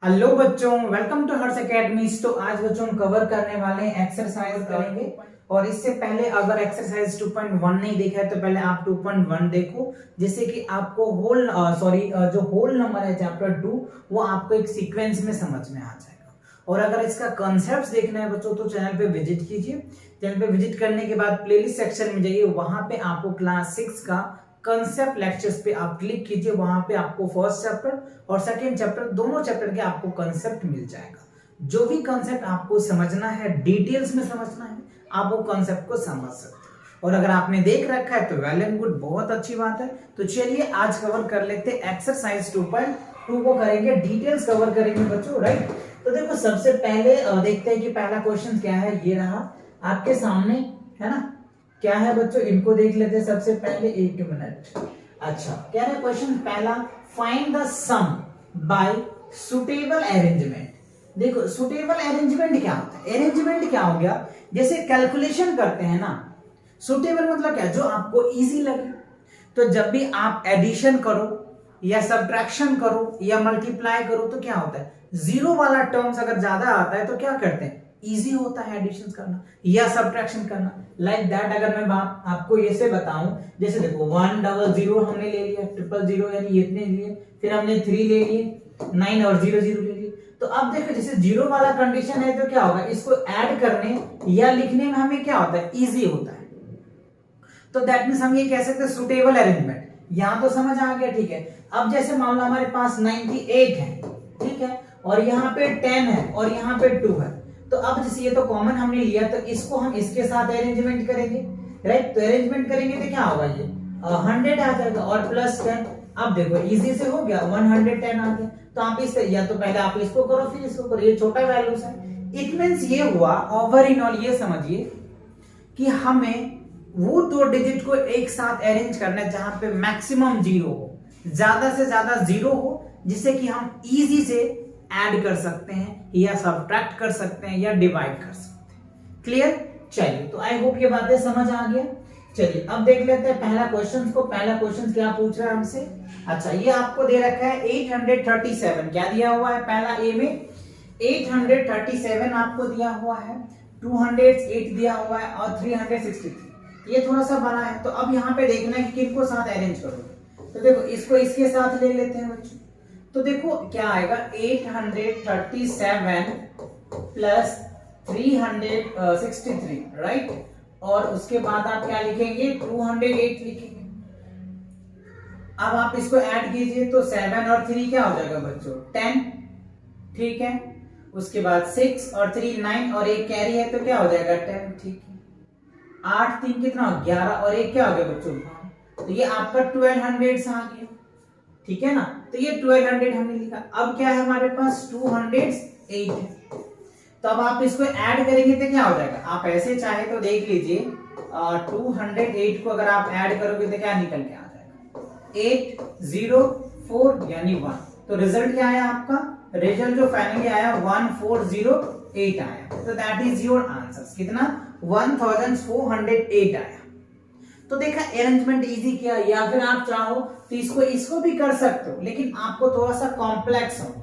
Hello बच्चों, welcome to Harsh academy. तो आज बच्चों हम कवर करने वाले हैं एक्सरसाइज करेंगे। और इससे पहले अगर एक्सरसाइज 2.1 नहीं देखा है तो पहले आप 2.1 देखो, जिससे कि आपको जो होल नंबर है चैप्टर 2 वो आपको एक सीक्वेंस में समझ में आ जाएगा। और अगर इसका कॉन्सेप्ट्स देखना है बच्चों तो चैनल पे विजिट कीजिए। चैनल पे विजिट करने के बाद प्लेलिस्ट सेक्शन में जाइए, वहां पे आपको क्लास 6 का कंसेप्ट लेक्चर्स पे आप क्लिक कीजिए। वहां पे आपको फर्स्ट चैप्टर और सेकंड चैप्टर दोनों चैप्टर के आपको कंसेप्ट मिल जाएगा। जो भी कंसेप्ट आपको समझना है, डिटेल्स में समझना है, आप वो कंसेप्ट को समझ सकते हैं। और अगर आपने देख रखा है तो वेल एंड गुड, बहुत अच्छी बात है। तो चलिए आज कवर कर लेते हैं एक्सरसाइज 2.2 को करेंगे, डिटेल्स कवर करेंगे बच्चों, राइट। तो देखो सबसे पहले देखते हैं कि पहला क्वेश्चन क्या है। ये रहा आपके सामने, है ना। क्या है बच्चों, इनको देख लेते हैं सबसे पहले। एक मिनट। अच्छा, क्या है क्वेश्चन पहला, find the sum by suitable arrangement. देखो सुटेबल अरेंजमेंट क्या होता है। अरेंजमेंट क्या हो गया, जैसे कैलकुलेशन करते हैं ना। सुटेबल मतलब क्या, जो आपको इजी लगे। तो जब भी आप एडिशन करो या सब्ट्रैक्शन करो या मल्टीप्लाई करो तो क्या होता है, जीरो वाला टर्म्स अगर ज्यादा आता है तो क्या करते हैं, इजी होता है एडिशन करना या सब्ट्रैक्शन करना। लाइक दैट अगर मैं आपको ये से बताऊं, जैसे देखो 100 हमने ले लिया, 000 यानी इतने लिए, फिर हमने 3 ले लिए, 9 और 00 ले लिए। तो अब देखो जैसे जीरो वाला कंडीशन है तो क्या होगा, इसको ऐड करने या लिखने में हमें क्या होता है, इजी होता है। तो दैट मींस हम ये कह सकते हैं सुटेबल अरेंजमेंट। यहां तो समझ आ गया, ठीक है। अब जैसे मान लो हमारे पास 98 है, ठीक है, और यहाँ पे 10 है और यहाँ पे 2 है। तो अब जैसे ये तो कॉमन हमने लिया तो इसको हम इसके साथ अरेंजमेंट करेंगे, राइट। तो अरेंजमेंट करेंगे तो क्या होगा, ये 100 आ जाएगा और प्लस 10। अब देखो इजी से हो गया, 110 आ गया। तो आप इस या तो पहले आप इसको करो फिर इसको करो, ये छोटा वैल्यूज है। इट मींस ये हुआ ओवर इन ऑल, ये समझिए कि हमें वो दो डिजिट को एक साथ अरेंज करना है जहां पे मैक्सिमम जीरो हो, ज्यादा से ज्यादा जीरो हो, जिससे कि हम इजी से ऐड कर सकते हैं या सब्ट्रैक्ट कर सकते हैं या डिवाइड कर सकते हैं। क्लियर। चलिए, तो आई होप ये बातें समझ आ गया। चलिए अब देख लेते हैं पहला क्वेश्चन को। पहला क्वेश्चन क्या पूछ रहा है हमसे। अच्छा, ये आपको दे रखा है 837। क्या दिया हुआ है, पहला ए में 837 आपको दिया हुआ है, 208 दिया हुआ है और 363। ये थोड़ा सा बना है। तो अब यहाँ पे देखना है कि किनको साथ अरेंज करोगे। तो देखो इसको इसके साथ ले लेते हैं बच्चों। तो देखो क्या आएगा, 837 प्लस 363, राइट। और उसके बाद आप क्या लिखेंगे, 208 लिखेंगे। अब आप इसको ऐड कीजिए तो 7 और 3 क्या हो जाएगा बच्चों, 10, ठीक है। उसके बाद 6 और 3 9 और एक कैरी है तो क्या हो जाएगा 10, ठीक है। 8 3 कितना, 11 और एक क्या हो गया बच्चों, तो ये आपका 1200 आ गया, ठीक है ना। तो ये 1200 हमने लिखा। अब क्या है हमारे पास, 208 है। तो अब आप इसको ऐड करेंगे तो क्या हो जाएगा, आप ऐसे चाहे तो देख लीजिए, 208 को अगर आप ऐड करोगे तो क्या निकल के आ जाएगा, 804 यानी 1। तो रिजल्ट क्या आया आपका, रिजल्ट जो फाइनली आया 1408 आया। तो दैट इज योर आंसर। कितना, 1408 आया। तो देखा अरेंजमेंट इजी किया। या फिर आप चाहो तो इसको भी कर सकते हो, लेकिन आपको थोड़ा सा कॉम्प्लेक्स होगा,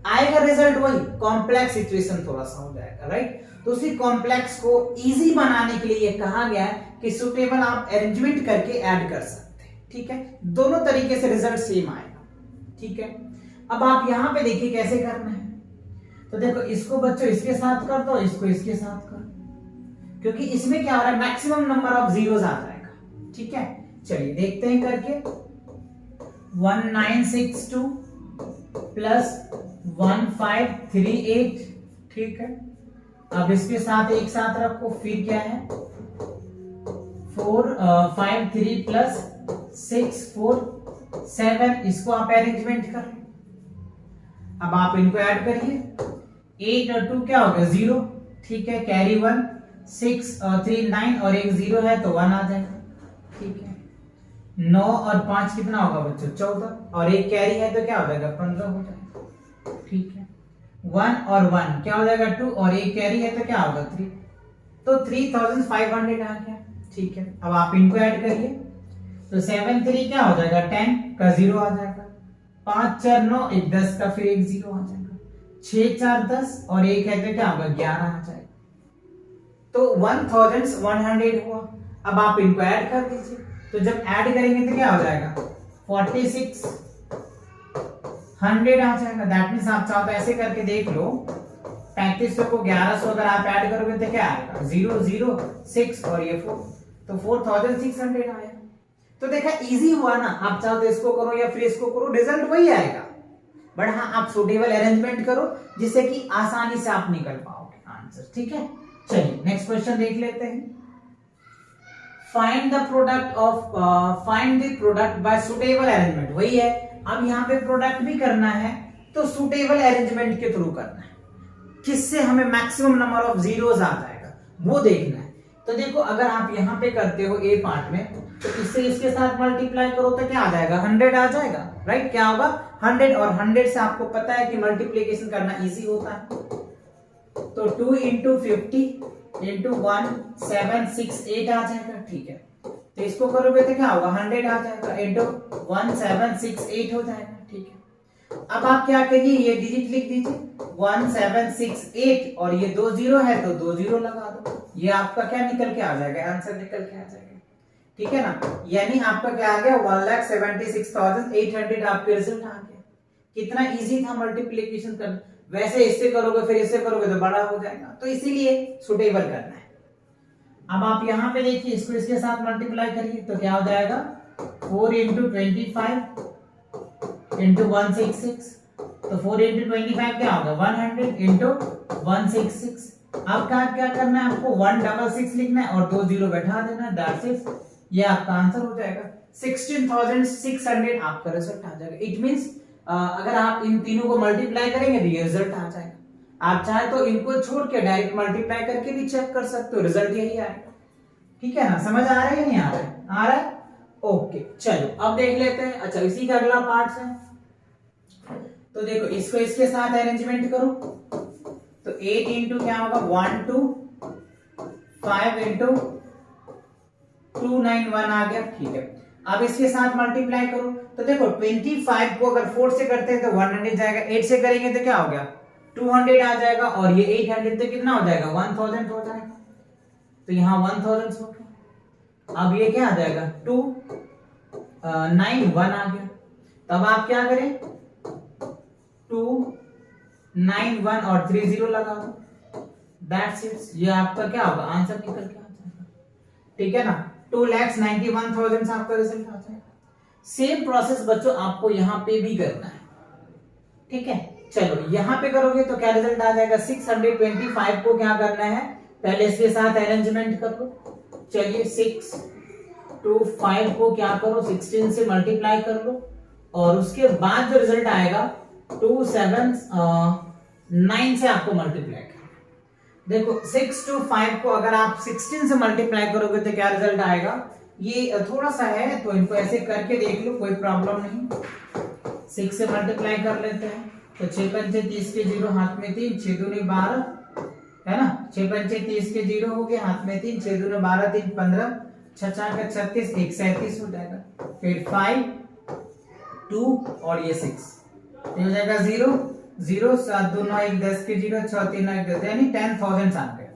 आएगा रिजल्ट वही, कॉम्प्लेक्स सिचुएशन थोड़ा सा हो जाएगा, राइट। तो उसी कॉम्प्लेक्स को इजी बनाने के लिए ये कहा गया है कि सुटेबल आप अरेंजमेंट करके ऐड कर सकते हैं, ठीक है। दोनों तरीके से रिजल्ट सेम आएगा, ठीक है। अब आप यहां पे देखिए कैसे करना है। तो देखो इसको बच्चों इसके साथ कर दो, इसको इसके साथ कर, क्योंकि इसमें क्या हो रहा है, मैक्सिमम नंबर ऑफ जीरोस आ जाएगा, ठीक है। चलिए देखते हैं करके। 1962 प्लस 1538, ठीक है। अब इसके साथ एक साथ रखो, फिर क्या है 453 प्लस 647, इसको आप अरेंजमेंट करें। अब आप इनको ऐड करिए, 8 और 2 क्या हो गया 0, ठीक है। कैरी 1, 6 और 3 9 और एक 0 है तो 1 आ जाएगा, ठीक है। 9 और 5 कितना होगा बच्चों, 14 और एक कैरी है तो क्या हो जाएगा 15 हो जाएगा, ठीक है। 1 और 1 क्या हो जाएगा 2 और एक कैरी है तो क्या होगा 3, तो 3500 आ गया, ठीक है। अब आप इनको ऐड करिए तो 7 3 क्या हो जाएगा 10 का 0 आ जाएगा, 5 4 9 1 10 का फिर एक 0 आ जाएगा, 6 4 10 और एक है तो क्या होगा 11 आ जाएगा। तो 1100 हुआ। अब आप इनको ऐड कर दीजिए, तो जब ऐड करेंगे तो क्या हो जाएगा 4600 आ जाएगा। दैट मीन्स आप चाहो तो ऐसे करके देख लो, 3500 को 1100 अगर आप ऐड करोगे तो क्या आएगा 006 और ये 4, तो 4600 आया। तो देखा इजी हुआ ना, आप चाहो तो इसको करो या फिर इसको करो, रिजल्ट वही आएगा। बट हाँ आप सुटेबल अरेंजमेंट करो जिससे कि आसानी से आप निकल पाओगे आंसर। ठीक है, चलिए नेक्स्ट क्वेश्चन देख लेते हैं। Find the product bye suitable arrangement, वही है। अब यहाँ पे प्रोडक्ट भी करना है तो सुटेबल अरेंजमेंट के थ्रू करना है, किससे हमें मैक्सिमम नंबर ऑफ जीरोस आ जाएगा वो देखना है। तो देखो अगर आप यहाँ पे करते हो ए पार्ट में, तो इससे इसके साथ मल्टीप्लाई करो तो क्या आ जाएगा 100 आ जाएगा, राइट। क्या होगा 100, और 100 से आपको पता है कि मल्टीप्लीकेशन करना इजी होता है। तो 2 इंटू 50 इंटू 1768 आ जाएगा, ठीक है। तो इसको करोगे तो क्या होगा 100 आ जाएगा इंटू 1768 हो जाएगा, ठीक है। अब आप क्या करिए, ये डिजिट लिख दीजिए 1768 और ये 2 0 है तो 2 0 लगा दो, ये आपका क्या निकल के आ जाएगा, आंसर निकल के आ जाएगा, ठीक है ना। यानी आपका क्या आ गया 1,76,800 आपके रिजल्ट आ गया। कितना इजी था मल्टीप्लिकेशन करना। वैसे इससे करोगे फिर इससे करोगे तो बड़ा हो जाएगा, तो इसीलिए सुटेबल करना है। अब आप यहाँ पे देखिए, इसको इसके साथ मल्टीप्लाई करिए तो क्या हो जाएगा 4 इंटू 25 इंटू 166, तो 4 इंटू 25 क्या होगा 100 इंटू 166। अब क्या करना है आपको 166 लिखना है और 2 0 बैठा देना है, दैट्स इट। ये आपका आंसर हो जाएगा 16,600 आपका रिजल्ट आ जाएगा। इट मींस अगर आप इन तीनों को मल्टीप्लाई करेंगे तो ये रिजल्ट आ जाएगा। आप चाहे तो इनको छोड़ के डायरेक्ट मल्टीप्लाई करके भी चेक कर सकते हो, रिजल्ट यही आएगा। ठीक है ना, समझ आ रहा है या नहीं आ रहा है? आ रहा है, ओके। चलो अब देख लेते हैं। अच्छा, इसी का अगला पार्ट है, तो देखो इसको इसके साथ अरेंजमेंट करो तो 8 इंटू क्या होगा 1 2 5 इंटू 291 आ गया, ठीक है। अब इसके साथ मल्टीप्लाई करो तो देखो 25 को अगर 4 से करते हैं तो 100 जाएगा, 8 से करेंगे तो क्या हो गया 200 आ जाएगा, और ये 800 तो कितना हो जाएगा 1000 हो जाएगा, तो यहाँ 1000 हो गया। अब ये क्या आ जाएगा 291 आ गया। तब आप क्या करें 291 और 30 लगा दो, दैट्स इट। ये आपका क्या होगा आंसर निकल के आ जाएगा, ठीक है ना। 2,91,000 आपका रिजल्ट आ जाएगा। सेम प्रोसेस बच्चों आपको यहाँ पे भी करना है, ठीक है। चलो यहाँ पे करोगे तो क्या रिजल्ट आ जाएगा 625 को क्या करना है पहले इसके साथ अरेंजमेंट कर लो। चलिए 625 को क्या करो 16 से मल्टीप्लाई कर लो, और उसके बाद जो रिजल्ट आएगा 279 से आपको मल्टीप्लाई कर। देखो 625 को अगर आप 16 से मल्टीप्लाई करोगे तो क्या रिजल्ट आएगा, ये थोड़ा सा है तो इनको ऐसे करके देख लो, कोई प्रॉब्लम नहीं। 6 से मल्टीप्लाई कर लेते हैं तो 6 पंचे 30 के 0 हाथ में 3, 6 दूनी 12 है ना, 6 पंचे 30 के 0 हो गए हाथ में 3, 6 दूनी 12 3 15, 6 4 का 36, 1 37 हो जाएगा। फिर 5 2 और ये 6 हो जाएगा 0 0 7 2 9 1 10 के 0 6 3 9 1 10, यानी 10,000 आ गया,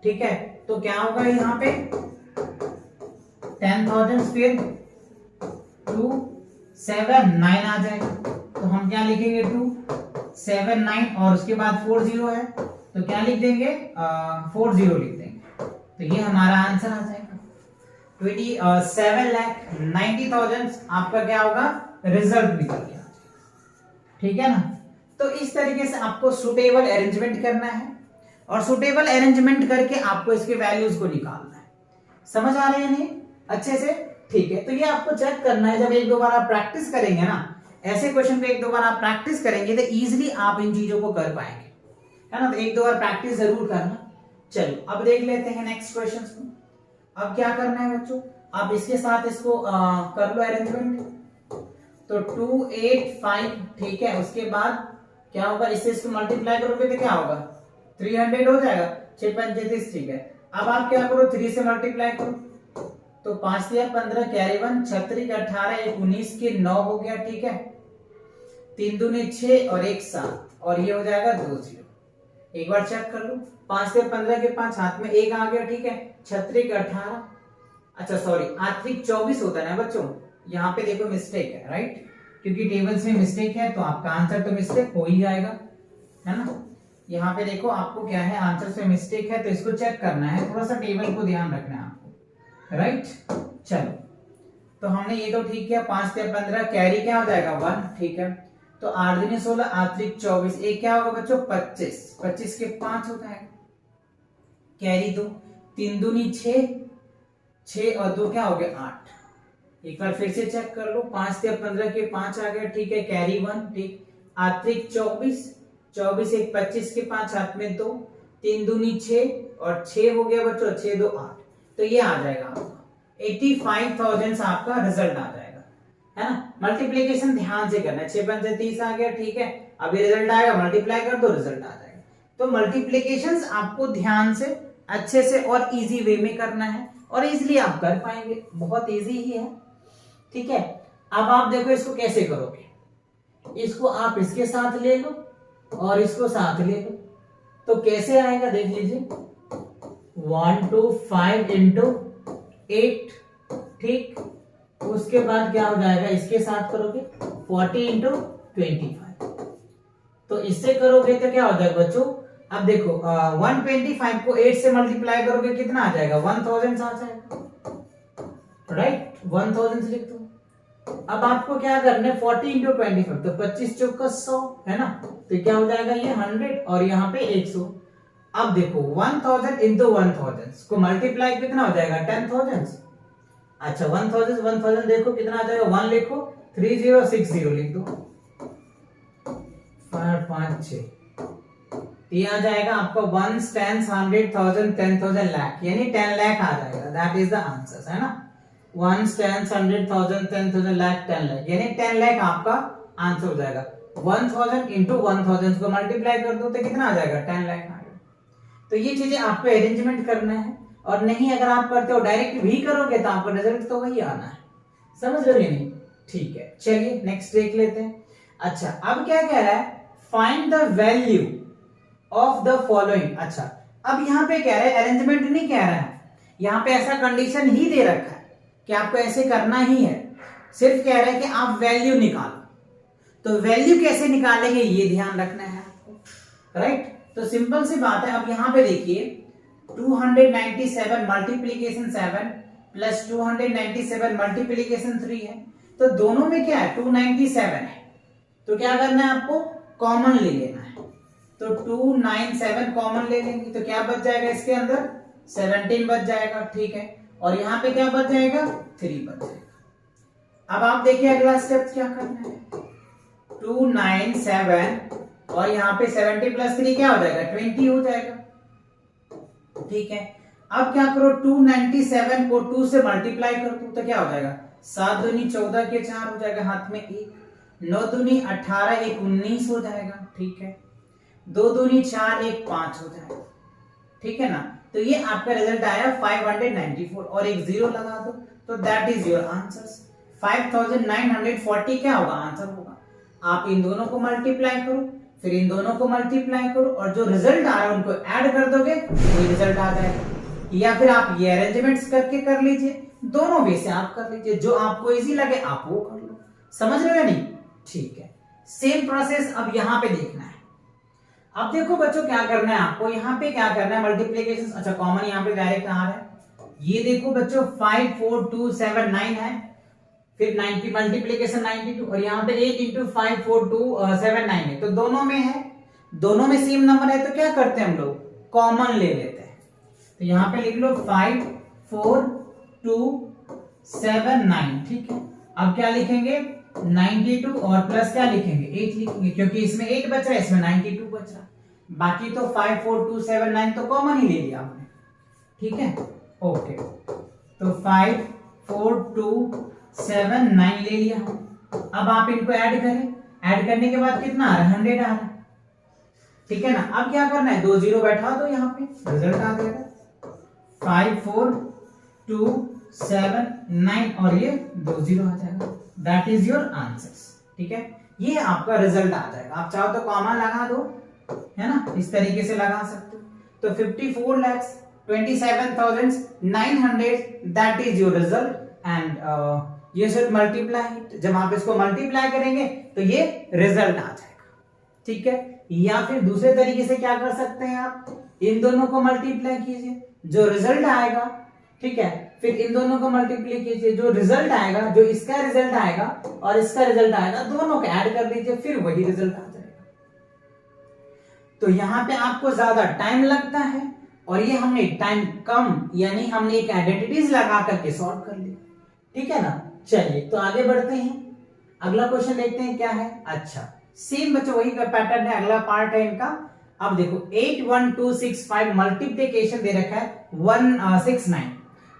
ठीक है। तो क्या होगा यहाँ पे 10,000 फिर 279 आ जाएगा, तो हम क्या लिखेंगे 279 और उसके बाद 40 है तो क्या लिख देंगे 40 लिख देंगे, तो ये हमारा आंसर आ जाएगा 27,90,000 आपका क्या होगा रिजल्ट निकल गया, ठीक है ना। तो इस तरीके से आपको सुटेबल अरेंजमेंट करना है, और सुटेबल अरेंजमेंट करके आपको इसके वैल्यूज को निकालना है। समझ आ रहे हैं नहीं अच्छे से, ठीक है। तो ये आपको चेक करना है, जब एक दो बार आप प्रैक्टिस करेंगे ना, ऐसे क्वेश्चन को एक दो बार आप प्रैक्टिस करेंगे तो इजीली आप इन चीजों को कर पाएंगे, है ना। तो एक दो बार प्रैक्टिस जरूर करना। चलो अब देख लेते हैं नेक्स्ट क्वेश्चन को। अब क्या करना है बच्चों, आप इसके साथ इसको कर लो अरेंजमेंट, तो 285, ठीक है। उसके बाद क्या होगा, इससे इसको मल्टीप्लाई करोगे तो क्या होगा 300 हो जाएगा, 6 पंचे 30, ठीक है। अब आप क्या करो 3 से मल्टीप्लाई करो तो 5 3 15 कैरी 1 36 18 1 19 के 9 हो गया, ठीक है। 3 दूनी 6 और 1 7 और ये हो जाएगा 2 0। एक बार चेक कर लो, 5 से 15 के 5 हाथ में 1 आ गया, ठीक है। 36 18, अच्छा सॉरी 8 24 होता है ना बच्चों, यहाँ पे देखो मिस्टेक है, राइट, क्योंकि टेबल्स में मिस्टेक है तो आपका आंसर तो मिस्टेक हो ही जाएगा, है ना। यहाँ पे देखो आपको क्या है, आंसर से मिस्टेक है तो इसको चेक करना है, थोड़ा सा टेबल को ध्यान रखना है आपको, राइट। चलो तो हमने ये तो ठीक किया, 5 से 15 कैरी क्या हो जाएगा 1, ठीक है। तो 8 दूनी 16 8 त्रिक 24, एक क्या होगा बच्चों 25, 25 के 5 होता है, कैरी 2, 3 दूनी 6, 6 और 2 क्या हो गया 8। एक बार फिर से चेक कर लो, 5 से 15 के 5 आ गया, ठीक है, कैरी 1, ठीक। 8 त्रिक 24, 24 एक 25 के 5 हाथ में 2, 3 दूनी 6 और 6 हो गया बच्चों, 6 2 8, तो ये आ जाएगा आपका 85,000 आपका रिजल्ट आ जाएगा, है ना। मल्टीप्लीकेशन ध्यान से करना है, 6 5 30 आ गया, ठीक है। अभी रिजल्ट आएगा, मल्टीप्लाई कर दो रिजल्ट आ जाएगा। तो मल्टीप्लीकेशंस आपको ध्यान से अच्छे से और इजी वे में करना है और इजीली आप कर पाएंगे, बहुत इजी ही है, ठीक है। अब आप देखो इसको कैसे करोगे, इसको आप इसके साथ ले लो और इसको साथ ले लो, तो कैसे आएगा देख लीजिए, 1 2 5 इंटू 8, ठीक। उसके बाद क्या हो जाएगा, इसके साथ करोगे 40 इंटू 25, तो इससे करोगे तो क्या हो जाएगा बच्चों, अब देखो 125 को 8 से मल्टीप्लाई करोगे कितना आ जाएगा 1000 आ जाएगा, राइट, 1000 लिख दो। अब आपको क्या करना है 40 इंटू 25, तो 25 चौका 100 है ना, तो क्या हो जाएगा ये 100 और यहाँ पे 100। अब देखो 1000 इंटू 1000 को मल्टीप्लाई कितना हो जाएगा 10,000, अच्छा 1000 देखो कितना आ जाएगा, 1 लिखो 3060 लिख दो, 5 5 6, ये आ जाएगा आपका 1 10 100,000 10,000 लाख, यानी 10 लाख आ जाएगा, दैट इज द आंसर, है ना। 1 10 100,000 10,000 लाख 10 लाख, यानी 10 लाख आपका आंसर हो जाएगा। 1000 इंटू 1000 को मल्टीप्लाई कर दो तो कितना आ जाएगा 10 लाख आ गया। तो ये चीजें आपको अरेंजमेंट करना है, और नहीं अगर आप करते हो डायरेक्ट भी करोगे तो आपका रिजल्ट तो वही आना है, समझ रहे हो नहीं, ठीक है। चलिए नेक्स्ट देख लेते हैं। अच्छा अब क्या कह रहा है, find the value of the following. अच्छा अब यहाँ पे कह रहा है, अरेंजमेंट नहीं कह रहा है, यहाँ पे ऐसा कंडीशन ही दे रखा है कि आपको ऐसे करना ही है, सिर्फ कह रहा है कि आप वैल्यू निकालो। तो वैल्यू कैसे निकालेंगे ये ध्यान रखना है आपको, राइट। तो सिंपल सी बात है, अब यहाँ पे देखिए 297 मल्टीप्लीकेशन 7 प्लस 297 मल्टीप्लीकेशन 3 है, तो दोनों में क्या है 297 है, तो क्या करना है आपको कॉमन ले लेना है, तो 297 कॉमन ले लेंगे तो क्या बच जाएगा इसके अंदर 17 बच जाएगा, ठीक है। और यहाँ पे क्या बच जाएगा 3 बच जाएगा। अब आप देखिए अगला स्टेप क्या करना है, 297 और यहाँ पे 70 प्लस 3 क्या हो जाएगा 20 हो जाएगा, ठीक है। अब क्या करो 297 को 2 से मल्टीप्लाई कर दो तो क्या हो जाएगा 7 दूनी 14 के 4 हो जाएगा, हाथ में 1, 9 दूनी 18 1 19 हो जाएगा, ठीक है। 2 दूनी 4 1 5 हो जाएगा, ठीक है ना। तो ये आपका रिजल्ट आया 594 और एक 0 लगा दो, तो दैट इज योर आंसर। 5940 क्या होगा आंसर होगा। आप इन दोनों को मल्टीप्लाई करो, फिर इन दोनों को मल्टीप्लाई करो और जो रिजल्ट आ रहा है उनको ऐड कर दोगे वही रिजल्ट आ जाएगा। या फिर आप ये अरेंजमेंट्स करके कर लीजिए, दोनों वे से आप कर लीजिए, जो आपको इजी लगे आप वो कर लो, समझ रहे हो नहीं, ठीक है। सेम प्रोसेस अब यहाँ पे देखना है। अब देखो बच्चों क्या करना है आपको, यहाँ पे क्या करना है मल्टीप्लीकेशन, अच्छा कॉमन यहाँ पे डायरेक्ट आ रहा है, ये देखो बच्चों 5 4 2 7 9 है, फिर 90 मल्टीप्लीकेशन 92 और यहाँ पे 8 इंटू 5 4 2 7 9 है, तो दोनों में है, दोनों में सेम नंबर है, तो क्या करते हैं हम लोग कॉमन ले लेते हैं। तो यहाँ पे लिख लो 5 4 2 7 9, ठीक है। अब क्या लिखेंगे 92 और प्लस क्या लिखेंगे 8 लिखेंगे, क्योंकि इसमें 8 बच रहा है इसमें 92 बच रहा है, बाकी तो 5 4 2 7 9 तो कॉमन ही ले लिया आपने, ठीक है, ओके। तो 5 4 2 7 9 ले लिया। अब आप इनको ऐड करें, ऐड करने के बाद कितना आ रहा है 100 आ रहा है, ठीक है ना। अब क्या करना है 2 0 बैठा दो, यहाँ पे रिजल्ट आ जाएगा 5 4 2 7 9 और ये 2 0 आ जाएगा, दैट इज योर आंसर, ठीक है। ये आपका रिजल्ट आ जाएगा। आप चाहो तो कॉमा लगा दो, है ना, इस तरीके से लगा सकते हो। तो 54,27,900 that is your result and you should multiply it। जब आप इसको मल्टीप्लाई करेंगे तो ये रिजल्ट आ जाएगा, ठीक है। या फिर दूसरे तरीके से क्या कर सकते हैं, आप इन दोनों को मल्टीप्लाई कीजिए, जो रिजल्ट आएगा, ठीक है, फिर इन दोनों को मल्टीप्लाई कीजिए, जो रिजल्ट आएगा, जो इसका रिजल्ट आएगा और इसका रिजल्ट आएगा, दोनों को ऐड कर दीजिए, फिर वही रिजल्ट आ जाएगा। तो यहाँ पे आपको ज्यादा टाइम लगता है और ये हमने टाइम कम, यानी हमने एक आइडेंटिटीज लगा करके सॉल्व कर लिया, ठीक है ना। चलिए तो आगे बढ़ते हैं, अगला क्वेश्चन देखते हैं क्या है। अच्छा, सेम बच्चों वही का पैटर्न है, अगला पार्ट है इनका। अब देखो 81265 मल्टीप्लिकेशन दे रखा है 169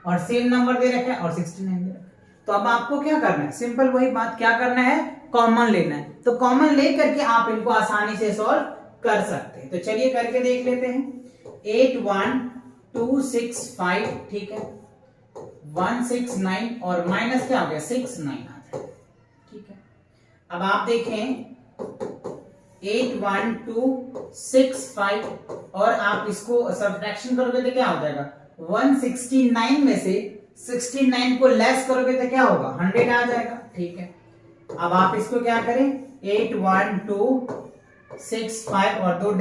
और सेम नंबर दे रखा है और 69 दे रखा है। तो अब आपको क्या करना है, सिंपल वही बात, क्या करना है, कॉमन लेना है। तो कॉमन ले करके आप इनको आसानी से सॉल्व कर सकते हैं। तो चलिए करके देख लेते हैं। 81265, ठीक है, 169 और माइनस क्या हो गया, 69 आ जाएगा, ठीक है। अब आप देखें 81265 और आप इसको सब्ट्रैक्शन करोगे तो क्या हो जाएगा, 169 में से 69 को लेस करोगे तो क्या होगा, 100 आ जाएगा, ठीक है। अब आप इसको क्या करें, 81265 और दो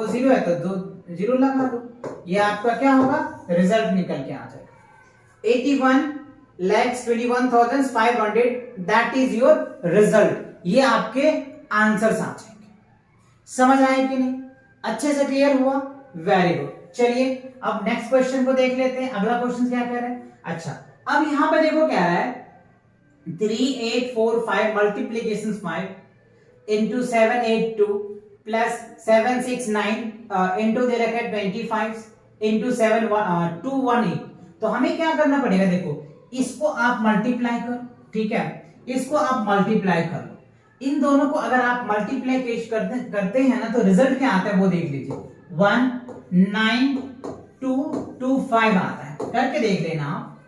जीरो है तो 2 जीरो लगा दो, ये आपका क्या होगा, रिजल्ट निकल के आ जाएगा 81,21,500 दैट इज योर रिजल्ट। ये आपके आंसर्स आ जाएंगे। समझ आए कि नहीं, अच्छे से क्लियर हुआ, वेरी गुड। चलिए अब नेक्स्ट क्वेश्चन को देख लेते हैं। अगला क्वेश्चन क्या कह रहा है। अच्छा, अब यहां पे देखो क्या है, 3845 मल्टीप्लीकेशन 5 इंटू 782 प्लस 769 इंटू दे रखा है 25 इंटू 7218। तो हमें क्या करना पड़ेगा, देखो इसको आप मल्टीप्लाई करो, ठीक है, इसको आप मल्टीप्लाई कर लो। इन दोनों को अगर आप मल्टीप्लाई करते हैं ना तो रिजल्ट क्या आता है वो देख लीजिए, 19225 आता है, करके देख लेना आप,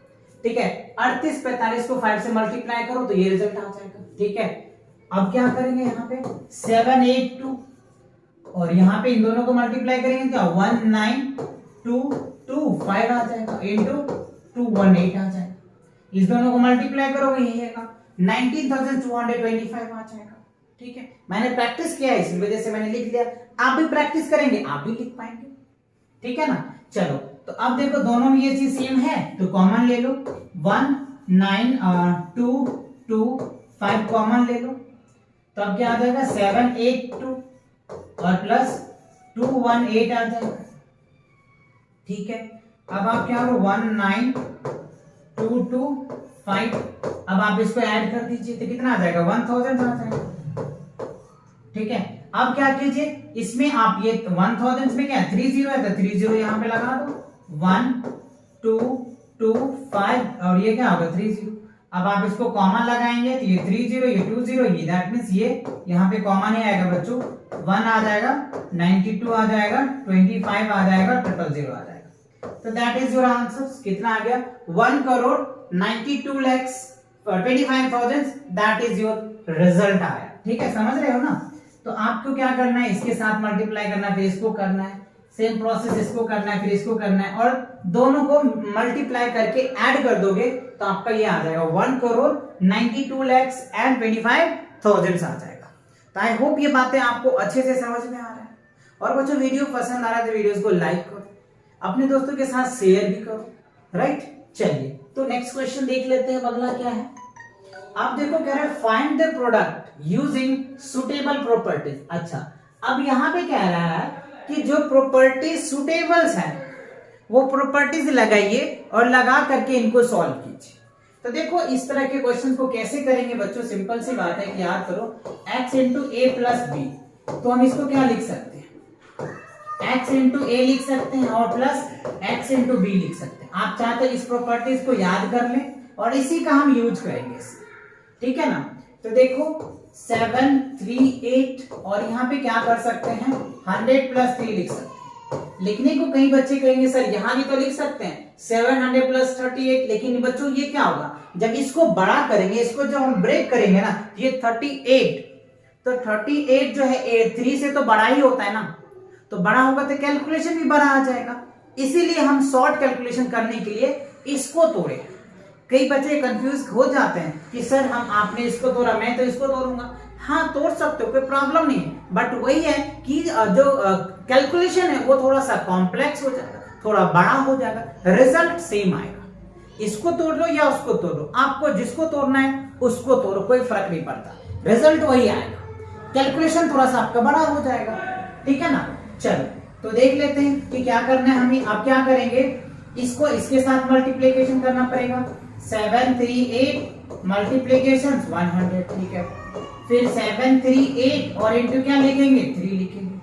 ठीक है। 3845 को 5 से मल्टीप्लाई करो तो ये रिजल्ट आ जाएगा, ठीक है। अब क्या करेंगे, यहाँ पे 782 और यहाँ पे इन दोनों को मल्टीप्लाई करेंगे क्या, 19225 आ जाएगा इंटू 218 आ जाएगा। इस दोनों को मल्टीप्लाई करोगे यही आएगा 19,225 आ जाएगा, ठीक है। मैंने प्रैक्टिस किया है इसी वजह से मैंने लिख लिया, आप भी प्रैक्टिस करेंगे आप भी लिख पाएंगे, ठीक है ना। चलो तो अब देखो दोनों में ये चीज सेम है तो कॉमन ले लो, 19225 कॉमन ले लो, तो अब क्या आ जाएगा 782 और प्लस 218 आ जाएगा, ठीक है। अब आप क्या करो 19225, अब आप इसको ऐड कर दीजिए तो कितना आ जाएगा 1000 आ जाएगा, ठीक है। अब क्या कीजिए, इसमें आप ये 1000 में क्या है 30 है तो 30 यहां पे लगा दो, 1225 और ये क्या होगा 30। अब आप इसको कॉमन लगाएंगे तो ये 30 ये 20 ये दैट मींस ये यहां पे कॉमन ही आएगा बच्चों, 1 आ जाएगा, 92 आ जाएगा, 25 आ जाएगा, 000 आ जाएगा। तो दैट इज योर आंसर। कितना आ गया, 1,92,25,000 दैट इज योर रिजल्ट आया, ठीक है। समझ रहे हो ना। तो आपको क्या करना है, इसके साथ मल्टीप्लाई करना है, फिर इसको करना है, सेम प्रोसेस इसको करना है, फिर इसको करना है, और दोनों को मल्टीप्लाई करके ऐड कर दोगे तो आपका ये आ जाएगा 1,92,25,000 आ जाएगा। तो आई होप ये बातें आपको अच्छे से समझ में आ रहा है। और बच्चों वीडियो पसंद आ रहा है तो वीडियोस को लाइक करो, अपने दोस्तों के साथ शेयर भी करो, राइट। चलिए तो नेक्स्ट क्वेश्चन देख लेते हैं। अगला क्या है, आप देखो कह रहा है find the product using suitable properties. अच्छा, अब यहां पे कह रहा है कि जो प्रॉपर्टीज सुटेबल्स हैं वो प्रॉपर्टीज लगाइए और लगा करके इनको सॉल्व कीजिए। तो देखो इस तरह के क्वेश्चन को कैसे करेंगे बच्चों, सिंपल सी बात है कि याद करो x इंटू ए प्लस बी, तो हम इसको क्या लिख सकते हैं, x इंटू ए लिख सकते हैं और प्लस x इंटू बी लिख सकते हैं। आप चाहते इस प्रॉपर्टीज को याद कर लें और इसी का हम यूज करेंगे, ठीक है ना। तो देखो 738 और यहाँ पे क्या कर सकते हैं 100 प्लस 3 लिख सकते हैं। लिखने को कई बच्चे कहेंगे सर यहाँ भी तो लिख सकते हैं 700 प्लस 38, लेकिन बच्चों ये क्या होगा, जब इसको बड़ा करेंगे, इसको जब हम ब्रेक करेंगे ना, ये 38 तो 38 जो है 3 से तो बड़ा ही होता है ना, तो बड़ा होगा तो कैलकुलेशन भी बड़ा आ जाएगा। इसीलिए हम शॉर्ट कैलकुलेशन करने के लिए इसको तोड़े। कई बच्चे कंफ्यूज हो जाते हैं कि सर हम आपने इसको तोड़ा, मैं तो इसको तोड़ूंगा। हाँ तोड़ सकते हो, कोई प्रॉब्लम नहीं है, बट वही है कि जो कैलकुलेशन है वो थोड़ा सा कॉम्प्लेक्स हो जाएगा, थोड़ा बड़ा हो जाएगा, रिजल्ट सेम आएगा। इसको तोड़ लो या उसको तोड़ लो, आपको जिसको तोड़ना है उसको तोड़ो, कोई फर्क नहीं पड़ता, रिजल्ट वही आएगा। कैलकुलेशन थोड़ा सा आपका बड़ा हो जाएगा, ठीक है ना। चलो तो देख लेते हैं कि क्या करना है हमें। अब क्या करेंगे, इसको इसके साथ मल्टीप्लीकेशन करना पड़ेगा। 738 मल्टीप्लीकेशन 100, ठीक है। फिर 738 और इंटू क्या लिखेंगे, 3 लिखेंगे,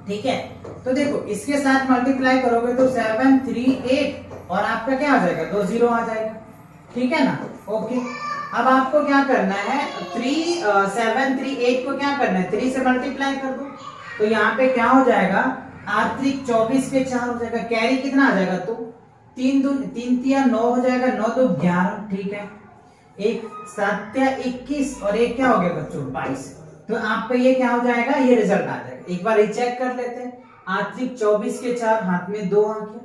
ठीक है। तो देखो इसके साथ मल्टीप्लाई करोगे तो 738 और आपका क्या आ जाएगा, 2 जीरो आ जाएगा, ठीक है ना। ओके, अब आपको क्या करना है, 738 को क्या करना है, 3 से मल्टीप्लाई कर दो। तो यहाँ पे क्या हो जाएगा, 8 3 24 के 4 हो जाएगा, कैरी कितना आ जाएगा, तो 3 3 9 हो जाएगा, 9 2 11, ठीक है। 1 7 21 और एक क्या हो गया बच्चों, 22। तो आपका ये क्या हो जाएगा, ये रिजल्ट आ जाएगा। एक बार रीचेक कर लेते हैं। 8 3 24 के 4, हाथ में 2 आ गया,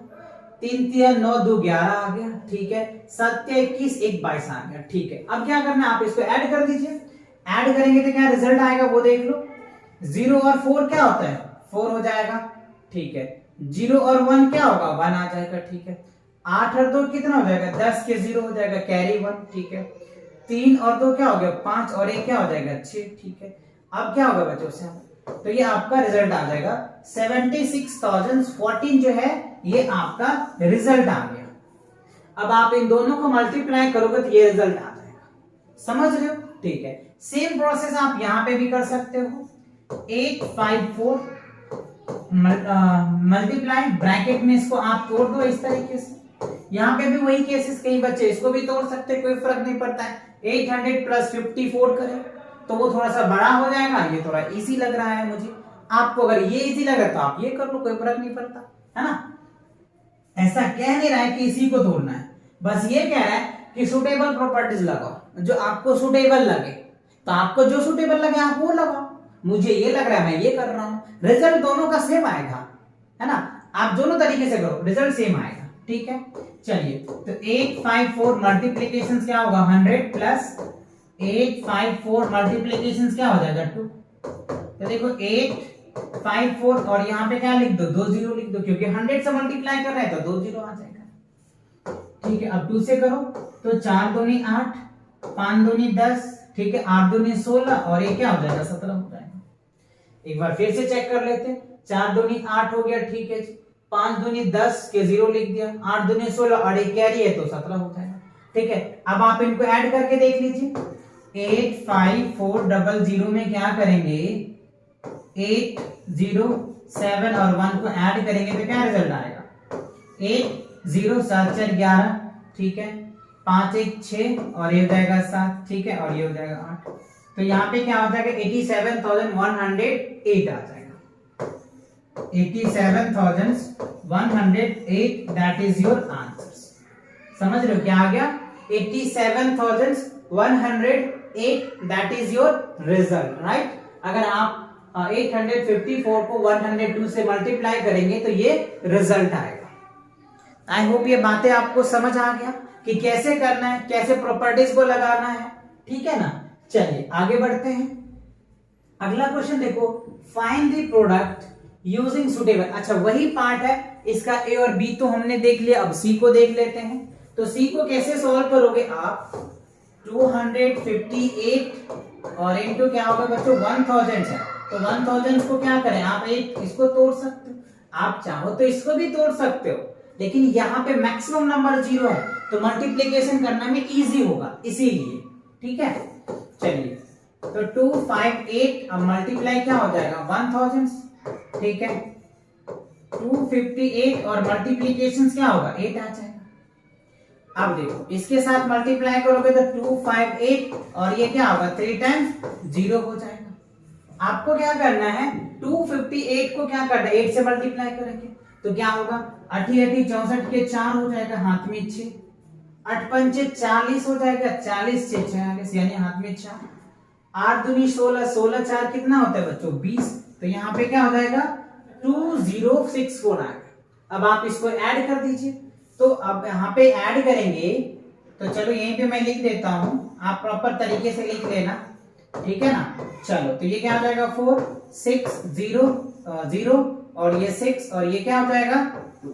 3 3 9 2 11 आ गया, ठीक है। 7 21 1 22 आ गया, ठीक है। अब क्या करना है, आप इसको ऐड कर दीजिए। ऐड करेंगे तो क्या रिजल्ट आएगा वो देख लो। 0 और 4 क्या होता है, 4 हो जाएगा, ठीक है। 0 और 1 क्या होगा, 1 आ जाएगा, ठीक है। 8 और 2 कितना हो जाएगा, 10 के 0 हो जाएगा, कैरी 1, ठीक है। 3 और 2 क्या हो गया, 5 और 1 क्या हो जाएगा, 6, ठीक है। अब क्या होगा बच्चों से, तो ये आपका रिजल्ट आ जाएगा 76,014 जो है ये आपका रिजल्ट आ गया। अब आप इन दोनों को मल्टीप्लाई करोगे तो ये रिजल्ट आ जाएगा, समझ रहे हो, ठीक है। सेम प्रोसेस आप यहां पे भी कर सकते हो। 854 मल्टीप्लाई, ब्रैकेट में इसको आप तोड़ दो इस तरीके से। यहाँ पे भी वही केसेस, कई बच्चे इसको भी तोड़ सकते हैं, कोई फर्क नहीं पड़ता है। 800 प्लस 54 करें तो वो थोड़ा सा बड़ा हो जाएगा, ये थोड़ा इजी लग रहा है मुझे। आपको अगर ये इजी लगे तो आप ये कर लो, कोई फर्क नहीं पड़ता है ना। ऐसा कह नहीं रहा है कि इसी को तोड़ना है, बस ये कह रहा है कि सुटेबल प्रॉपर्टीज लगाओ, जो आपको सुटेबल लगे। तो आपको जो सुटेबल लगे आप वो लगाओ। मुझे ये लग रहा है मैं ये कर रहा हूं, रिजल्ट दोनों का सेम आएगा, है ना। आप दोनों तरीके से करो, रिजल्ट सेम आएगा, ठीक है। चलिए तो 854 मल्टीप्लीकेशन क्या होगा, 100 प्लस 854 मल्टीप्लीकेशन क्या हो जाएगा, 2। तो देखो 854 और यहाँ पे क्या लिख दो, 2 जीरो लिख दो, क्योंकि 100 से मल्टीप्लाई कर रहे हैं तो 2 जीरो आ जाएगा, ठीक है। अब 2 से करो तो 4 दूनी 8, 5 दूनी 10, ठीक है। 8 दूनी 16 और ये क्या हो जाएगा, 17 हो जाएगा। एक बार फिर से चेक कर लेते हैं। 4 दूनी 8 हो गया, ठीक है। 5 दूनी 10 के 0 लिख दिया, 8 दूनी 16 और एक कैरी है तो 17 हो जाएगा, ठीक है। अब आप इनको ऐड करके देख लीजिए। 85400 में क्या करेंगे, 8 0 7 और 1 को ऐड करेंगे तो क्या रिजल्ट आएगा, 8 0 7 4 11, ठीक है। 5 1 6 और ये हो जाएगा 7, ठीक है। और ये हो जाएगा 8। तो यहाँ पे क्या हो जाएगा, 87,108 आ जाएगा, 87,108, दैट इज योर आंसर। समझ रहे हो क्या आ गया, 87,108, that is your result, right. अगर आप 854 को 102 से मल्टीप्लाई करेंगे तो ये रिजल्ट आएगा। आई होप ये बातें आपको समझ आ गया कि कैसे करना है, कैसे प्रॉपर्टीज को लगाना है, ठीक है ना। चलिए आगे बढ़ते हैं। अगला क्वेश्चन देखो, find the product using suitable. अच्छा वही पार्ट है, इसका ए और बी तो हमने देख लिया, अब सी को देख लेते हैं। तो सी को कैसे सॉल्व करोगे आप, 258 और इनटू क्या होगा बच्चों, 1000 है। तो 1000 को क्या करें आप, एक इसको तोड़ सकते हो, आप चाहो तो इसको भी तोड़ सकते हो, लेकिन यहाँ पे मैक्सिमम नंबर 0 है तो मल्टीप्लीकेशन करने में इजी होगा, इसीलिए, ठीक है। चलिए तो 258 अब मल्टीप्लाई क्या हो जाएगा, 1000, ठीक है। 258 और मल्टीप्लीकेशन क्या होगा, 8 आ जाएगा। अब देखो इसके साथ मल्टीप्लाई करोगे तो 258 और ये क्या होगा, 3 टाइम्स 0 हो जाएगा। आपको क्या करना है, 258 को क्या करना है, 8 से मल्टीप्लाई करेंगे तो क्या होगा, 8 8 64 के 4 हो जाएगा, हाथ में 6, 8 5 40 हो जाएगा, 40 से 46 यानी हाथ में 4। 8 दूनी 16, 16 4 कितना होता है बच्चों 20। तो यहाँ पे क्या हो जाएगा 2064 आएगा। अब आप इसको ऐड कर दीजिए। तो अब यहाँ पे ऐड करेंगे तो चलो यहीं पे मैं लिख देता हूं, आप प्रॉपर तरीके से लिख लेना, ठीक है ना। चलो तो ये क्या हो जाएगा 4 6 0 0 और ये 6 और ये क्या हो जाएगा 2।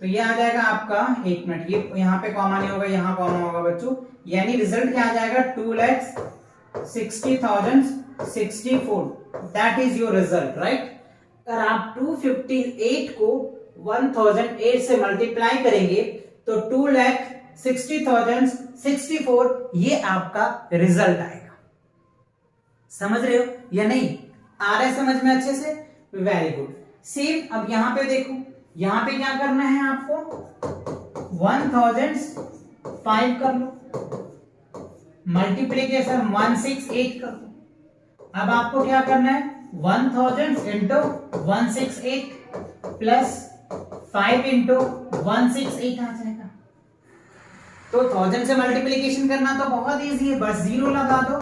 तो ये आ जाएगा आपका, एक मिनट, ये यहाँ पे कॉमा नहीं होगा, यहाँ कॉमा होगा बच्चों, यानी रिजल्ट क्या आ जाएगा 2,60,064। That is your result, right. अगर आप 258 को 1008 से मल्टीप्लाई करेंगे तो 2,60,064 ये आपका रिजल्ट आएगा। समझ रहे हो या नहीं, आ रहा है समझ में अच्छे से, वेरी गुड। सेम अब यहां पे देखो, यहां पे क्या करना है आपको 1005 कर लो, मल्टीप्लीकेशन 168 कर लो। अब आपको क्या करना है 1000 इंटू 168 प्लस 5 इंटू 168 आ जाएगा। तो 1000 से मल्टीप्लीकेशन करना तो बहुत इजी है, बस जीरो लगा दो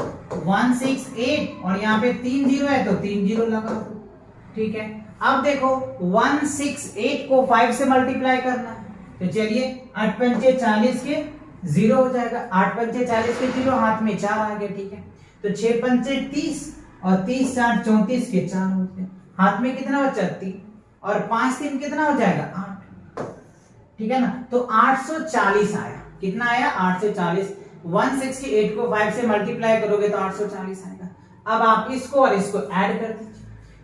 168 और यहाँ पे 3 जीरो है तो 3 जीरो लगा दो, ठीक है। अब देखो 168 को 5 से मल्टीप्लाई करना है, तो चलिए 8 पंचे 40 के 0 हो जाएगा, 8 पंचे 40 के 0, हाथ में 4 आ गए, ठीक है। तो 6 पंचे 30 और 30 4 34 के 4 होते हैं, हाथ में कितना बचा 3 और 5 3 कितना हो जाएगा 8, ठीक है ना। तो 840 आया, कितना आया 840। 168 को 5 से मल्टीप्लाई करोगे तो 840 आएगा। अब आप इसको और इसको ऐड कर दीजिए,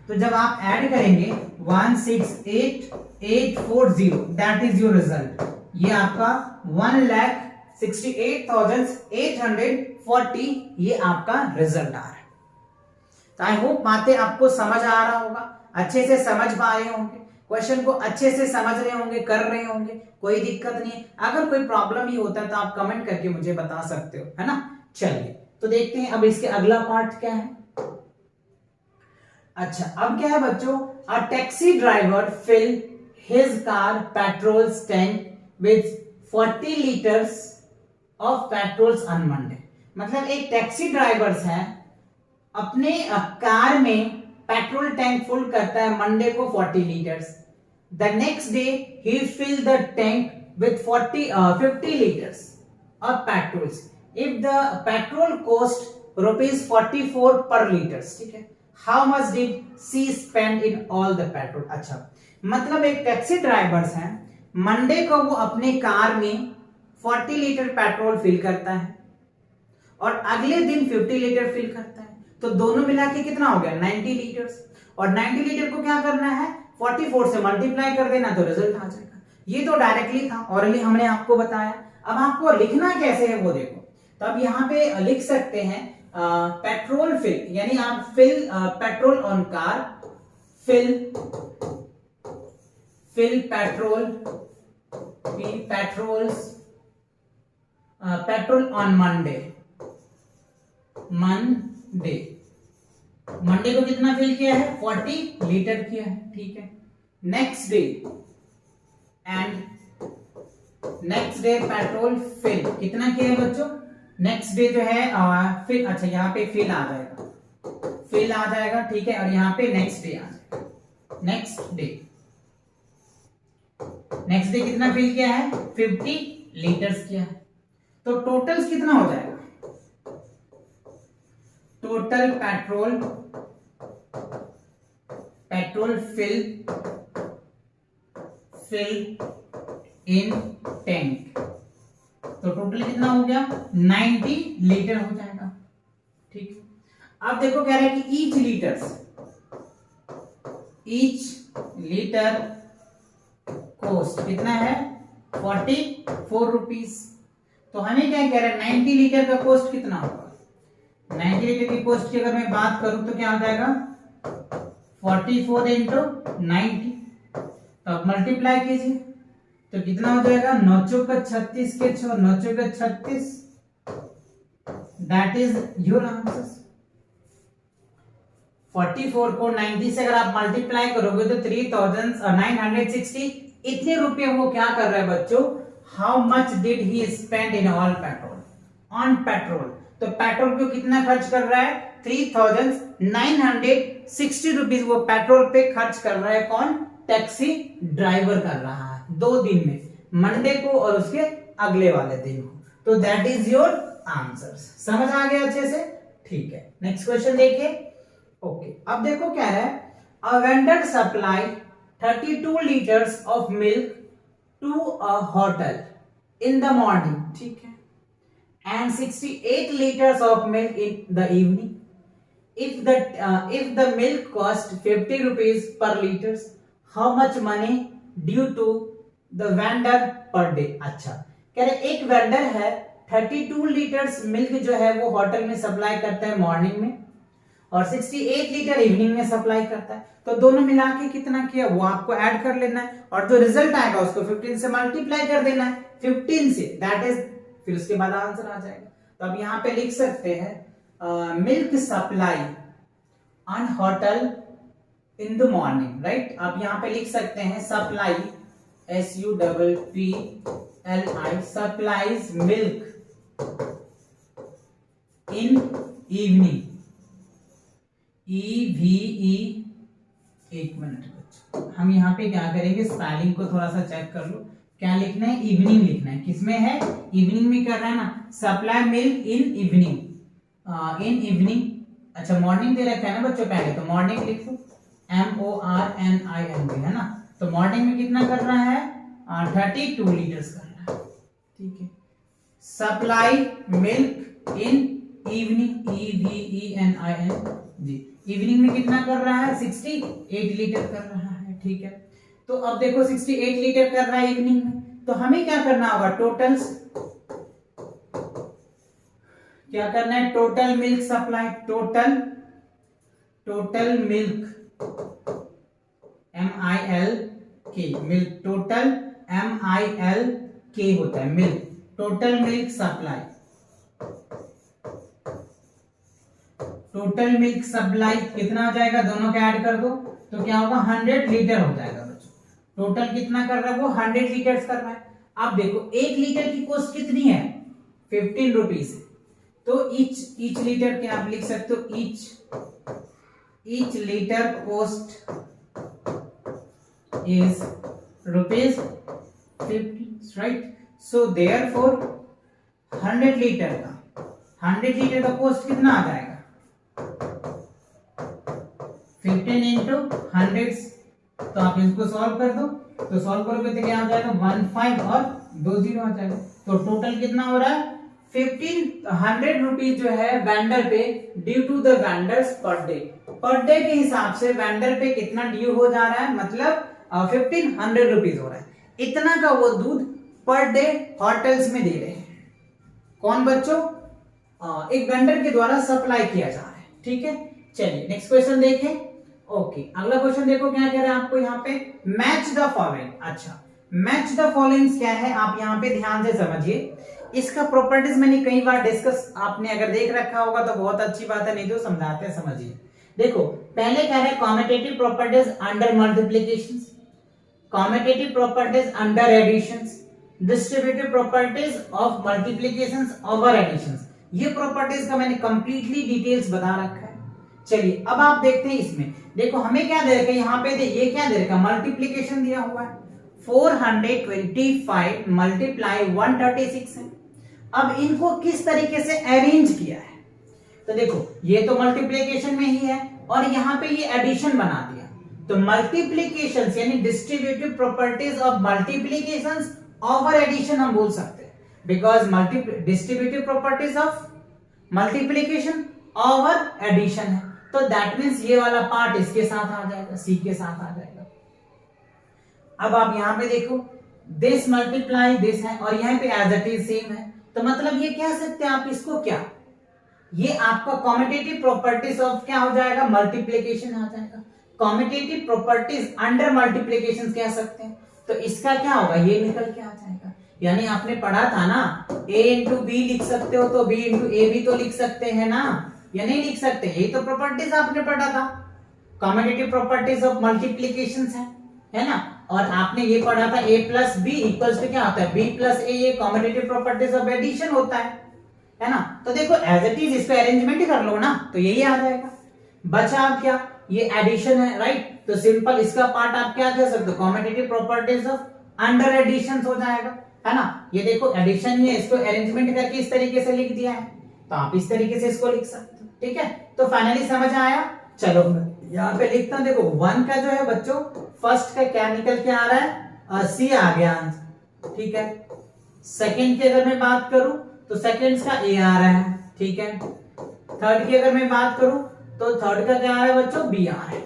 तो जब आप ऐड करेंगे 168,840 दैट इज योर रिजल्ट। ये आपका 1,68,840 ये आपका रिजल्ट आ रहा है। तो आई होप बातें आपको समझ आ रहा होगा, अच्छे से समझ पा रहे होंगे, क्वेश्चन को अच्छे से समझ रहे होंगे, कर रहे होंगे, कोई दिक्कत नहीं है। अगर कोई प्रॉब्लम ही होता है तो आप कमेंट करके मुझे बता सकते हो, है ना। चलिए तो देखते हैं अब इसके अगला पार्ट क्या है। अच्छा अब क्या है बच्चों, a taxi driver fill his car petrol tank with 40 litres of petrol on Monday. मतलब एक टैक्सी ड्राइवर है, अपने कार में पेट्रोल टैंक फुल करता है मंडे को 40 litres. The next day he fill the tank with 50 liters of petrol if the petrol cost ₹44 per liters, ठीक है। How much did she spend in all the petrol? अच्छा मतलब एक taxi driver है, Monday को वो अपने कार में 40 लीटर पेट्रोल फिल करता है और अगले दिन 50 लीटर फिल करता है, तो दोनों मिला के कितना हो गया 90 लीटर्स। और 90 लीटर को क्या करना है 44 से मल्टीप्लाई कर देना तो रिजल्ट आ जाएगा। ये तो डायरेक्टली था, ऑलरेडी हमने आपको बताया। अब आपको लिखना कैसे है वो देखो। तो अब यहाँ पे लिख सकते हैं पेट्रोल फिल, यानी आप fill petrol on car, fill petrol on Monday को कितना फिल किया है 40 लीटर किया है, ठीक है। नेक्स्ट डे पेट्रोल फिल कितना किया है बच्चों, नेक्स्ट डे जो है फिल, अच्छा यहाँ पे फिल आ जाएगा, ठीक है। और यहाँ पे नेक्स्ट डे आ जाएगा, नेक्स्ट डे कितना फिल किया है 50 लीटर्स किया है। तो टोटल कितना हो जाएगा, total petrol fill in tank, तो टोटल कितना हो गया 90 लीटर हो जाएगा, ठीक। अब देखो कह रहा है कि ईच लीटर कॉस्ट कितना है 44 रुपीज। तो हमें क्या कह रहा है 90 लीटर का कॉस्ट कितना होगा, 90 लीटर की कॉस्ट की अगर मैं बात करूं तो क्या हो जाएगा 44 इंटू 90, तो अब मल्टीप्लाई कीजिए तो कितना हो जाएगा 9 चौका 36 के 6, 9 चौका 36, दैट इज योर आंसर। 44 को 90 से अगर आप मल्टीप्लाई करोगे तो 3960, इतने रुपए वो क्या कर रहा है बच्चों, how much did he spend in all petrol, on petrol. तो पेट्रोल पे कितना खर्च कर रहा है? 3960 रुपीज वो पेट्रोल पे खर्च कर रहा है। कौन? टैक्सी ड्राइवर कर रहा है 2 दिन में, मंडे को और उसके अगले वाले दिन को। तो दैट इज योर आंसर। समझ आ गया अच्छे से? ठीक है, नेक्स्ट क्वेश्चन देखिए। ओके, अब देखो क्या है, a vendor supply 32 litres of milk to a hotel in the morning, ठीक है, and 68 liters of milk in the evening. If the milk cost 50 rupees per liters, how much money due to the vendor per day? अच्छा, कह रहे एक vendor है 32 litres milk जो है वो होटल में सप्लाई करता है मॉर्निंग में, और 68 लीटर इवनिंग में सप्लाई करता है। तो दोनों मिला के कितना किया वो आपको ऐड कर लेना है, और जो रिजल्ट आएगा उसको 15 से मल्टीप्लाई कर देना है, 15 से, दैट इज, फिर उसके बाद आंसर आ जाएगा। तो अब यहां पे लिख सकते हैं milk supply on hotel in the morning, right. आप यहां पे लिख सकते हैं supply, SUPPLI, supplies milk in evening, EVE, एक मिनट बच्चों, हम यहाँ पे क्या करेंगे, स्पेलिंग को थोड़ा सा चेक कर लो। क्या लिखना है? इवनिंग लिखना है। किसमें है? इवनिंग में कर रहा है ना, supply milk in evening, in evening. अच्छा, मॉर्निंग दे रखा है ना बच्चों पहले, तो मॉर्निंग लिख दो, MORNING, है ना। तो मॉर्निंग में कितना कर रहा है? 32 लीटर्स कर रहा है, ठीक है। Supply milk in evening, EVENING, evening में कितना कर रहा है? 68 लीटर कर रहा है, ठीक है। तो अब देखो 68 लीटर कर रहा है इवनिंग में, तो हमें क्या करना होगा? टोटल्स, क्या करना है? Total milk supply, total milk, MILK, milk, total MILK होता है milk, total milk supply, total milk supply कितना आ जाएगा? दोनों का ऐड कर दो तो क्या होगा? 100 लीटर हो जाएगा बच्चों। टोटल कितना कर रहा है वो? 100 लीटर्स कर रहा है। अब देखो 1 लीटर की कॉस्ट कितनी है? 15 रुपीज। तो ईच लीटर के आप लिख सकते हो, each litre cost is ₹50, right. So therefore 100 litre का कॉस्ट कितना आ जाएगा? 15 into 100, तो आप इसको सॉल्व कर दो, तो सॉल्व करोगे तो क्या आ जाएगा? 15 और 20 आ जाएगा। तो टोटल कितना हो रहा है? 1500 रुपीज जो है वेंडर पे due to the vendors per day के हिसाब से वेंडर पे कितना ड्यू हो जा रहा है, मतलब 1500 रुपीज हो रहा है। इतना का वो दूध पर डे होटल्स में दे रहे हैं। कौन बच्चों? एक वेंडर के द्वारा सप्लाई किया जा रहा है, ठीक है। चलिए नेक्स्ट क्वेश्चन देखें। ओके, अगला क्वेश्चन देखो क्या कह रहा है आपको यहाँ पे, मैच द फॉलोइंग। अच्छा, मैच द फॉलोइंग क्या है, आप यहाँ पे ध्यान से समझिए। इसका प्रॉपर्टीज मैंने कई बार डिस्कस, आपने अगर देख रखा होगा तो बहुत अच्छी बात है, नहीं तो समझाते हैं, समझिए। देखो पहले कह रहे हैं commutative properties under multiplications, commutative properties under additions, distributive properties of multiplications over additions. ये प्रॉपर्टीज का मैंने कंप्लीटली डिटेल्स बता रखा है। चलिए अब आप देखते हैं इसमें, देखो हमें क्या दे रखा है यहाँ पे, ये क्या दे रखा है? मल्टीप्लिकेशन दिया हुआ है, 425 मल्टीप्लाई 136 है। अब इनको किस तरीके से अरेंज किया है, तो देखो ये तो मल्टीप्लिकेशन में ही है और यहाँ पे ये एडिशन बना दिया। तो मल्टीप्लिकेशन यानी distributive properties of multiplication over addition हम बोल सकते हैं, because distributive properties of multiplication over addition है। तो दैट मीन्स ये वाला पार्ट इसके साथ आ जाएगा, सी के साथ आ जाएगा। अब आप यहां पे देखो दिस मल्टीप्लाई दिस है और यहां पे एज इट इज सेम है, तो मतलब ये कह सकते हैं आप इसको क्या, ये आपका कॉम्यूटेटिव प्रॉपर्टीज ऑफ क्या हो जाएगा? मल्टीप्लिकेशन आ जाएगा। कॉम्यूटेटिव प्रॉपर्टीज अंडर मल्टीप्लिकेशन कह सकते हैं। तो इसका क्या होगा? ये निकल के आ जाएगा। यानी आपने पढ़ा था ना a इंटू बी लिख सकते हो, तो b इंटू ए भी तो लिख सकते हैं ना, या नहीं लिख सकते? यही तो प्रॉपर्टीज आपने पढ़ा था, कॉम्यूटेटिव प्रॉपर्टीज ऑफ मल्टीप्लिकेशन है ना। और आपने ये पढ़ा था a plus B equals to क्या होता है? b प्लस ए, ये कॉम्यूटेटिव प्रॉपर्टीज ऑफ एडिशन होता है है ना। तो देखो एज इट इज इसको अरेंजमेंट ही कर लो ना, तो यही आ जाएगा। बचा अब क्या, ये एडिशन है, राइट। तो सिंपल इसका पार्ट आप क्या कह सकते हो, competitive properties of under addition हो जाएगा, है ना। ये देखो एडिशन ही है, इसको अरेंजमेंट करके इस तरीके से लिख दिया है, तो आप इस तरीके से इसको लिख सकते हो, ठीक है। तो फाइनली समझ आया। चलो यहाँ पे लिखता हूं, देखो 1 का जो है बच्चों फर्स्ट का क्या निकल के आ रहा है, सी आ गया आंसर, ठीक है। सेकंड की अगर मैं बात करूं तो सेकंड्स का ए आ रहा है, ठीक है। थर्ड की अगर मैं बात करूं तो थर्ड का क्या आ रहा है बच्चों, बी आ रहा है।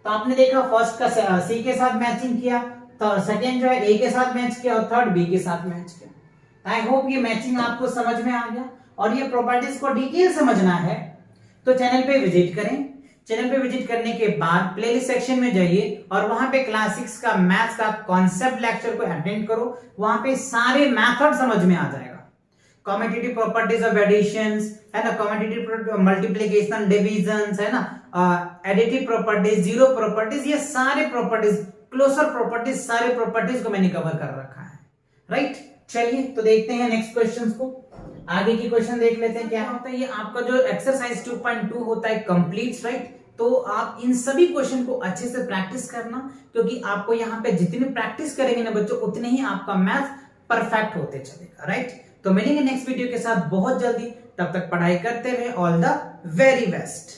तो आपने देखा फर्स्ट का सी के साथ मैचिंग किया, तो सेकंड जो है ए के साथ मैच किया, और थर्ड बी के साथ मैच किया। आई होप ये मैचिंग आपको समझ में आ गया। और ये प्रॉपर्टीज को डिटेल समझना है तो चैनल पे विजिट करें। चैनल पे विजिट करने के बाद प्लेलिस्ट सेक्शन में जाइए और वहां पे क्लास 6 का मैथ्स का कॉन्सेप्ट लेक्चर को अटेंड करो, वहां पे सारे मेथड समझ में आ जाएगा। कॉम्पिटिटिव प्रॉपर्टीज ऑफ एडिशंस, है ना, कॉम्पिटिटिव मल्टीप्लिकेशन, डिविजन्स, है ना, एडिटिव प्रॉपर्टीज, जीरो प्रॉपर्टीज, ये सारे प्रॉपर्टीज, क्लोजर प्रॉपर्टीज, सारे प्रॉपर्टीज को मैंने कवर कर रखा है, राइट। चलिए तो देखते हैं नेक्स्ट क्वेश्चंस को, आगे की क्वेश्चन देख लेते हैं क्या होता है। ये आपका जो एक्सरसाइज 2.2 होता है कंप्लीट, राइट। तो आप इन सभी क्वेश्चन को अच्छे से प्रैक्टिस करना, क्योंकि आपको यहाँ पे जितनी प्रैक्टिस करेंगे ना बच्चों, उतने ही आपका मैथ परफेक्ट होते चलेगा, राइट। तो मिलेंगे नेक्स्ट वीडियो के साथ बहुत जल्दी, तब तक पढ़ाई करते रहे। All the very best.